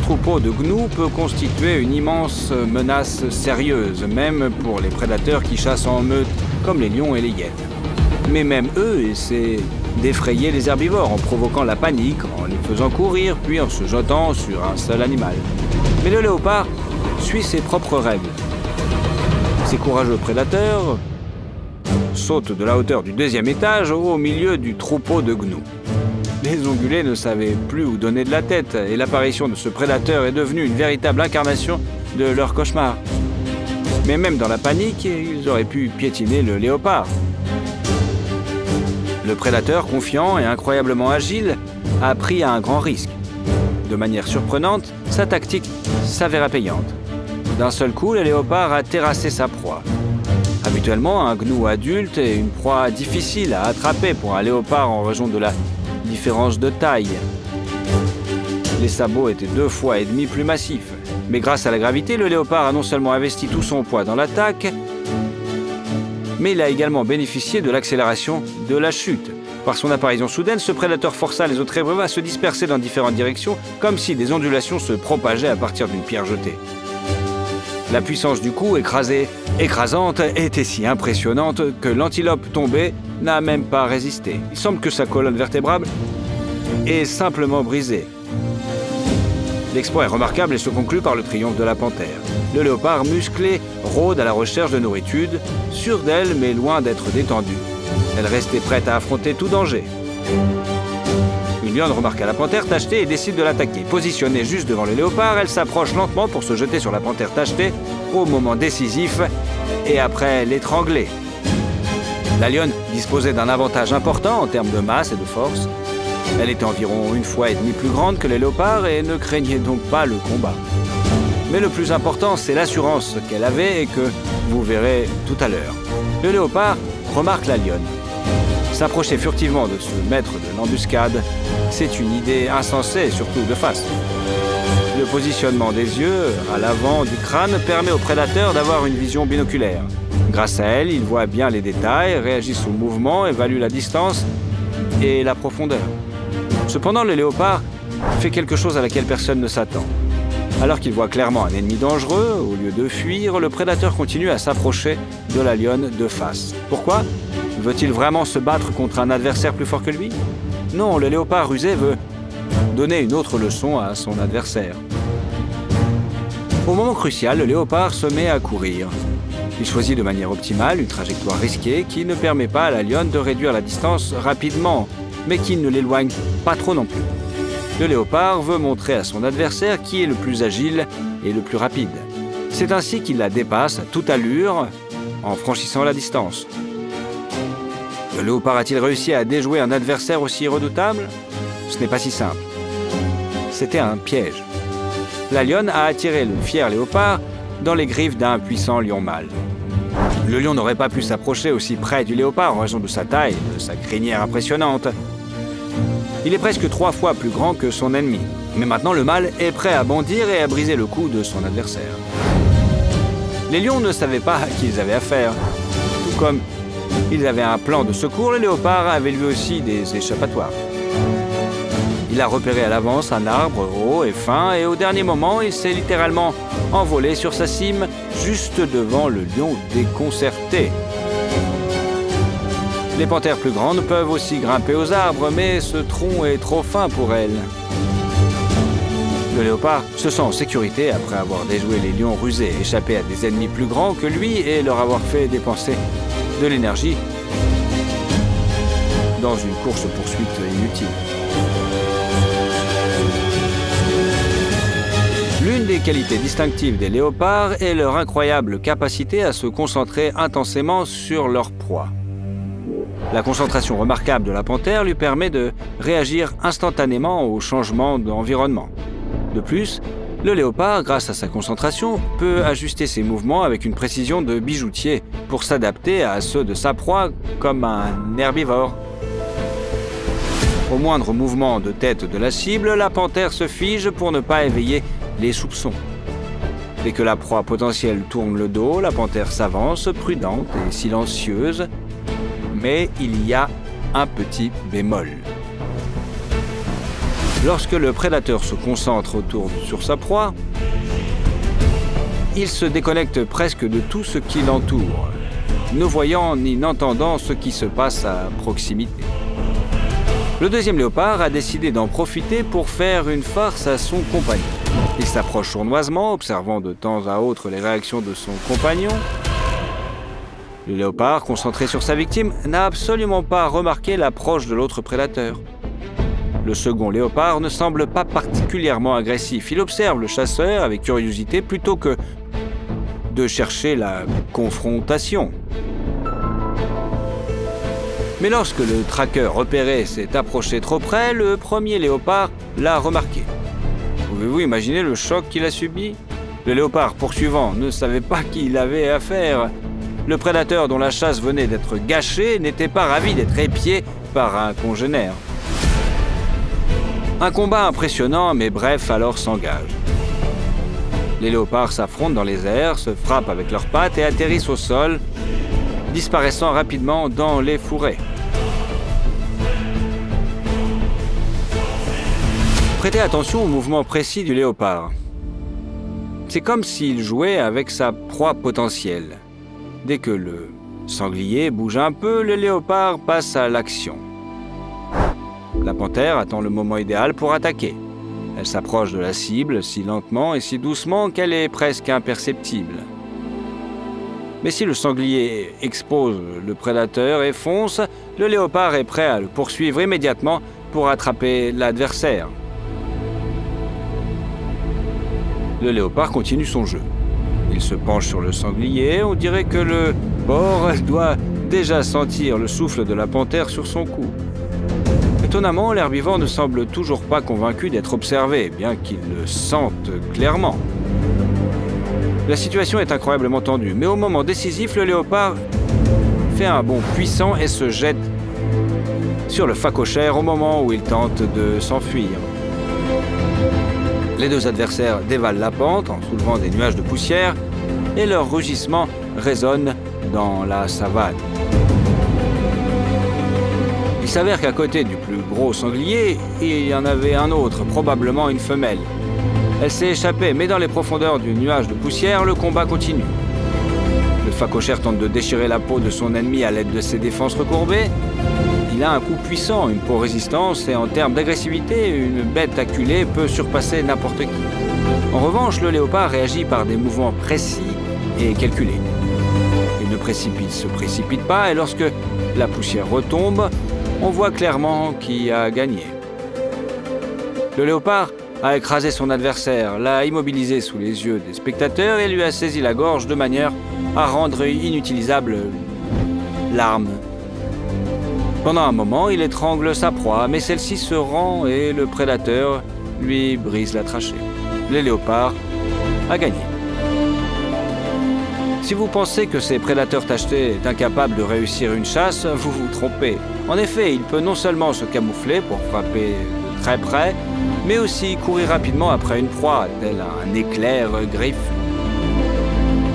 troupeau de gnous peut constituer une immense menace sérieuse, même pour les prédateurs qui chassent en meute, comme les lions et les hyènes. Mais même eux essaient d'effrayer les herbivores en provoquant la panique, en les faisant courir, puis en se jetant sur un seul animal. Mais le léopard suit ses propres règles. Ces courageux prédateurs sautent de la hauteur du 2e étage au milieu du troupeau de gnous. Les ongulés ne savaient plus où donner de la tête, et l'apparition de ce prédateur est devenue une véritable incarnation de leur cauchemar. Mais même dans la panique, ils auraient pu piétiner le léopard. Le prédateur, confiant et incroyablement agile, a pris un grand risque. De manière surprenante, sa tactique s'avéra payante. D'un seul coup, le léopard a terrassé sa proie. Habituellement, un gnou adulte est une proie difficile à attraper pour un léopard en raison de la différence de taille. Les sabots étaient 2,5 fois plus massifs. Mais grâce à la gravité, le léopard a non seulement investi tout son poids dans l'attaque, mais il a également bénéficié de l'accélération de la chute. Par son apparition soudaine, ce prédateur força les autres herbivores à se disperser dans différentes directions, comme si des ondulations se propageaient à partir d'une pierre jetée. La puissance du coup écrasante était si impressionnante que l'antilope tombée n'a même pas résisté. Il semble que sa colonne vertébrale est simplement brisée. L'exploit est remarquable et se conclut par le triomphe de la panthère. Le léopard musclé rôde à la recherche de nourriture, sûre d'elle mais loin d'être détendue. Elle restait prête à affronter tout danger. Une lionne remarqua la panthère tachetée et décide de l'attaquer. Positionnée juste devant le léopard, elle s'approche lentement pour se jeter sur la panthère tachetée au moment décisif et après l'étrangler. La lionne disposait d'un avantage important en termes de masse et de force. Elle était environ 1,5 fois plus grande que les léopards et ne craignait donc pas le combat. Mais le plus important, c'est l'assurance qu'elle avait et que vous verrez tout à l'heure. Le léopard remarque la lionne. S'approcher furtivement de ce maître de l'embuscade, c'est une idée insensée, surtout de face. Le positionnement des yeux à l'avant du crâne permet au prédateur d'avoir une vision binoculaire. Grâce à elle, il voit bien les détails, réagit au mouvement, évalue la distance et la profondeur. Cependant, le léopard fait quelque chose à laquelle personne ne s'attend. Alors qu'il voit clairement un ennemi dangereux, au lieu de fuir, le prédateur continue à s'approcher de la lionne de face. Pourquoi ? Veut-il vraiment se battre contre un adversaire plus fort que lui? Non, le léopard rusé veut donner une autre leçon à son adversaire. Au moment crucial, le léopard se met à courir. Il choisit de manière optimale une trajectoire risquée qui ne permet pas à la lionne de réduire la distance rapidement, mais qui ne l'éloigne pas trop non plus. Le léopard veut montrer à son adversaire qui est le plus agile et le plus rapide. C'est ainsi qu'il la dépasse à toute allure en franchissant la distance. Le léopard a-t-il réussi à déjouer un adversaire aussi redoutable? Ce n'est pas si simple. C'était un piège. La lionne a attiré le fier léopard dans les griffes d'un puissant lion mâle. Le lion n'aurait pas pu s'approcher aussi près du léopard en raison de sa taille et de sa crinière impressionnante. Il est presque 3 fois plus grand que son ennemi. Mais maintenant, le mâle est prêt à bondir et à briser le cou de son adversaire. Les lions ne savaient pas à qui ils avaient affaire. Tout comme ils avaient un plan de secours, le léopard avait lui aussi des échappatoires. Il a repéré à l'avance un arbre haut et fin et au dernier moment, il s'est littéralement envolé sur sa cime, juste devant le lion déconcerté. Les panthères plus grandes peuvent aussi grimper aux arbres, mais ce tronc est trop fin pour elles. Le léopard se sent en sécurité après avoir déjoué les lions rusés, échappé à des ennemis plus grands que lui et leur avoir fait dépenser de l'énergie dans une course-poursuite inutile. L'une des qualités distinctives des léopards est leur incroyable capacité à se concentrer intensément sur leur proie. La concentration remarquable de la panthère lui permet de réagir instantanément aux changements d'environnement. De plus, le léopard, grâce à sa concentration, peut ajuster ses mouvements avec une précision de bijoutier pour s'adapter à ceux de sa proie comme un herbivore. Au moindre mouvement de tête de la cible, la panthère se fige pour ne pas éveiller les soupçons. Dès que la proie potentielle tourne le dos, la panthère s'avance, prudente et silencieuse. Mais il y a un petit bémol. Lorsque le prédateur se concentre sur sa proie, il se déconnecte presque de tout ce qui l'entoure, ne voyant ni n'entendant ce qui se passe à proximité. Le deuxième léopard a décidé d'en profiter pour faire une farce à son compagnon. Il s'approche sournoisement, observant de temps à autre les réactions de son compagnon. Le léopard, concentré sur sa victime, n'a absolument pas remarqué l'approche de l'autre prédateur. Le second léopard ne semble pas particulièrement agressif. Il observe le chasseur avec curiosité plutôt que de chercher la confrontation. Mais lorsque le traqueur repéré s'est approché trop près, le premier léopard l'a remarqué. Pouvez-vous imaginer le choc qu'il a subi? Le léopard poursuivant ne savait pas qui il avait affaire. Le prédateur dont la chasse venait d'être gâchée n'était pas ravi d'être épié par un congénère. Un combat impressionnant mais bref alors s'engage. Les léopards s'affrontent dans les airs, se frappent avec leurs pattes et atterrissent au sol, disparaissant rapidement dans les fourrés. Prêtez attention au mouvement précis du léopard. C'est comme s'il jouait avec sa proie potentielle. Dès que le sanglier bouge un peu, le léopard passe à l'action. La panthère attend le moment idéal pour attaquer. Elle s'approche de la cible si lentement et si doucement qu'elle est presque imperceptible. Mais si le sanglier expose le prédateur et fonce, le léopard est prêt à le poursuivre immédiatement pour attraper l'adversaire. Le léopard continue son jeu. Il se penche sur le sanglier, on dirait que le porc doit déjà sentir le souffle de la panthère sur son cou. Étonnamment, l'herbivore ne semble toujours pas convaincu d'être observé, bien qu'il le sente clairement. La situation est incroyablement tendue, mais au moment décisif, le léopard fait un bond puissant et se jette sur le phacochère au moment où il tente de s'enfuir. Les deux adversaires dévalent la pente en soulevant des nuages de poussière et leur rugissement résonne dans la savane. Il s'avère qu'à côté du plus gros sanglier, il y en avait un autre, probablement une femelle. Elle s'est échappée, mais dans les profondeurs du nuage de poussière, le combat continue. Le phacochère tente de déchirer la peau de son ennemi à l'aide de ses défenses recourbées. Il a un coup puissant, une peau résistance, et en termes d'agressivité, une bête acculée peut surpasser n'importe qui. En revanche, le léopard réagit par des mouvements précis et calculés. Il ne se précipite pas, et lorsque la poussière retombe, on voit clairement qui a gagné. Le léopard a écrasé son adversaire, l'a immobilisé sous les yeux des spectateurs et lui a saisi la gorge de manière à rendre inutilisable l'arme. Pendant un moment, il étrangle sa proie, mais celle-ci se rend et le prédateur lui brise la trachée. Le léopard a gagné. Si vous pensez que ces prédateurs tachetés est incapable de réussir une chasse, vous vous trompez. En effet, il peut non seulement se camoufler pour frapper de très près, mais aussi courir rapidement après une proie, tel un éclair griffe.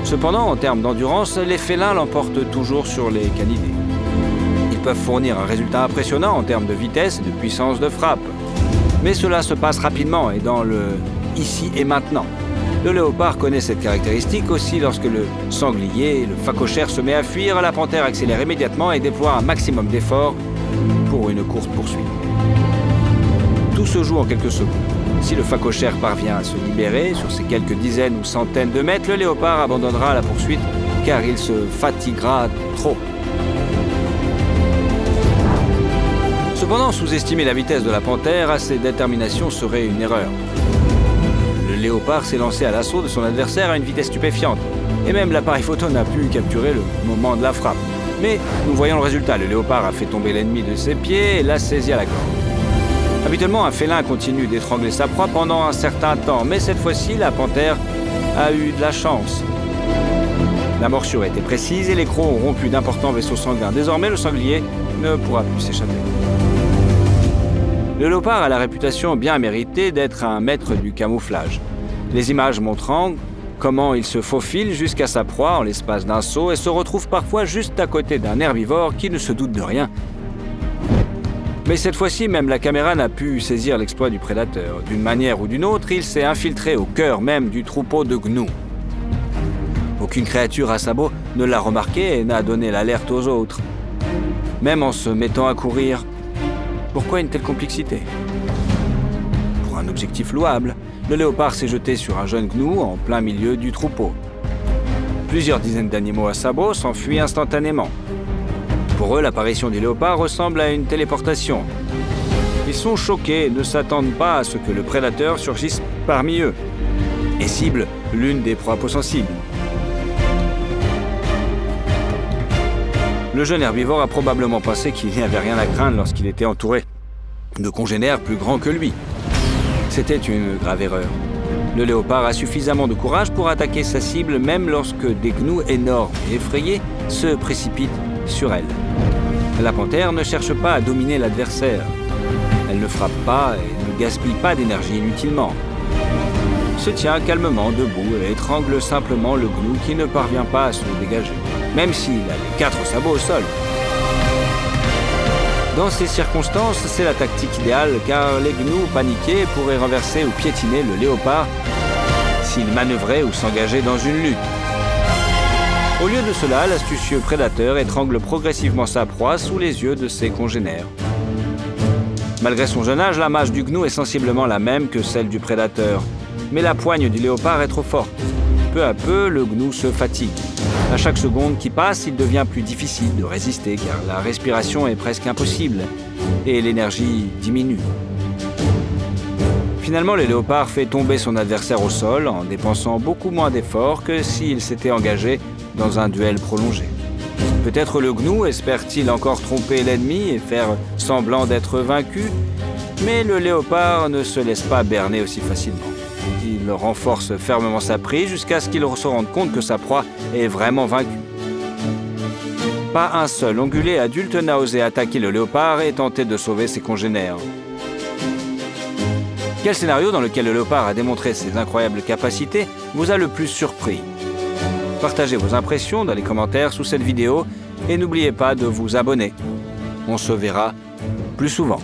Cependant, en termes d'endurance, les félins l'emportent toujours sur les canidés. Ils peuvent fournir un résultat impressionnant en termes de vitesse et de puissance de frappe. Mais cela se passe rapidement et dans le ici et maintenant. Le léopard connaît cette caractéristique aussi lorsque le sanglier, le phacochère se met à fuir, la panthère accélère immédiatement et déploie un maximum d'efforts pour une courte poursuite. Tout se joue en quelques secondes. Si le phacochère parvient à se libérer sur ces quelques dizaines ou centaines de mètres, le léopard abandonnera la poursuite car il se fatiguera trop. Cependant, sous-estimer la vitesse de la panthère à ses déterminations serait une erreur. Le léopard s'est lancé à l'assaut de son adversaire à une vitesse stupéfiante. Et même l'appareil photo n'a pu capturer le moment de la frappe. Mais nous voyons le résultat. Le léopard a fait tomber l'ennemi de ses pieds et l'a saisi à la gorge. Habituellement, un félin continue d'étrangler sa proie pendant un certain temps. Mais cette fois-ci, la panthère a eu de la chance. La morsure était précise et les crocs ont rompu d'importants vaisseaux sanguins. Désormais, le sanglier ne pourra plus s'échapper. Le léopard a la réputation bien méritée d'être un maître du camouflage. Les images montrant comment il se faufile jusqu'à sa proie en l'espace d'un saut et se retrouve parfois juste à côté d'un herbivore qui ne se doute de rien. Mais cette fois-ci, même la caméra n'a pu saisir l'exploit du prédateur. D'une manière ou d'une autre, il s'est infiltré au cœur même du troupeau de gnous. Aucune créature à sabots ne l'a remarqué et n'a donné l'alerte aux autres. Même en se mettant à courir, pourquoi une telle complexité? Pour un objectif louable, le léopard s'est jeté sur un jeune gnou en plein milieu du troupeau. Plusieurs dizaines d'animaux à sabots s'enfuient instantanément. Pour eux, l'apparition du léopard ressemble à une téléportation. Ils sont choqués et ne s'attendent pas à ce que le prédateur surgisse parmi eux et cible l'une des proies sensibles. Le jeune herbivore a probablement pensé qu'il n'y avait rien à craindre lorsqu'il était entouré de congénères plus grands que lui. C'était une grave erreur. Le léopard a suffisamment de courage pour attaquer sa cible même lorsque des gnous énormes et effrayés se précipitent sur elle. La panthère ne cherche pas à dominer l'adversaire. Elle ne frappe pas et ne gaspille pas d'énergie inutilement. Se tient calmement debout et étrangle simplement le gnou qui ne parvient pas à se dégager, même s'il a les 4 sabots au sol. Dans ces circonstances, c'est la tactique idéale car les gnous paniqués pourraient renverser ou piétiner le léopard s'il manœuvrait ou s'engageait dans une lutte. Au lieu de cela, l'astucieux prédateur étrangle progressivement sa proie sous les yeux de ses congénères. Malgré son jeune âge, la mâche du gnou est sensiblement la même que celle du prédateur, mais la poigne du léopard est trop forte. Peu à peu, le gnou se fatigue. À chaque seconde qui passe, il devient plus difficile de résister car la respiration est presque impossible et l'énergie diminue. Finalement, le léopard fait tomber son adversaire au sol en dépensant beaucoup moins d'efforts que s'il s'était engagé dans un duel prolongé. Peut-être le gnou espère-t-il encore tromper l'ennemi et faire semblant d'être vaincu, mais le léopard ne se laisse pas berner aussi facilement. Il renforce fermement sa prise jusqu'à ce qu'il se rende compte que sa proie est vraiment vaincue. Pas un seul ongulé adulte n'a osé attaquer le léopard et tenter de sauver ses congénères. Quel scénario dans lequel le léopard a démontré ses incroyables capacités vous a le plus surpris? Partagez vos impressions dans les commentaires sous cette vidéo et n'oubliez pas de vous abonner. On se verra plus souvent.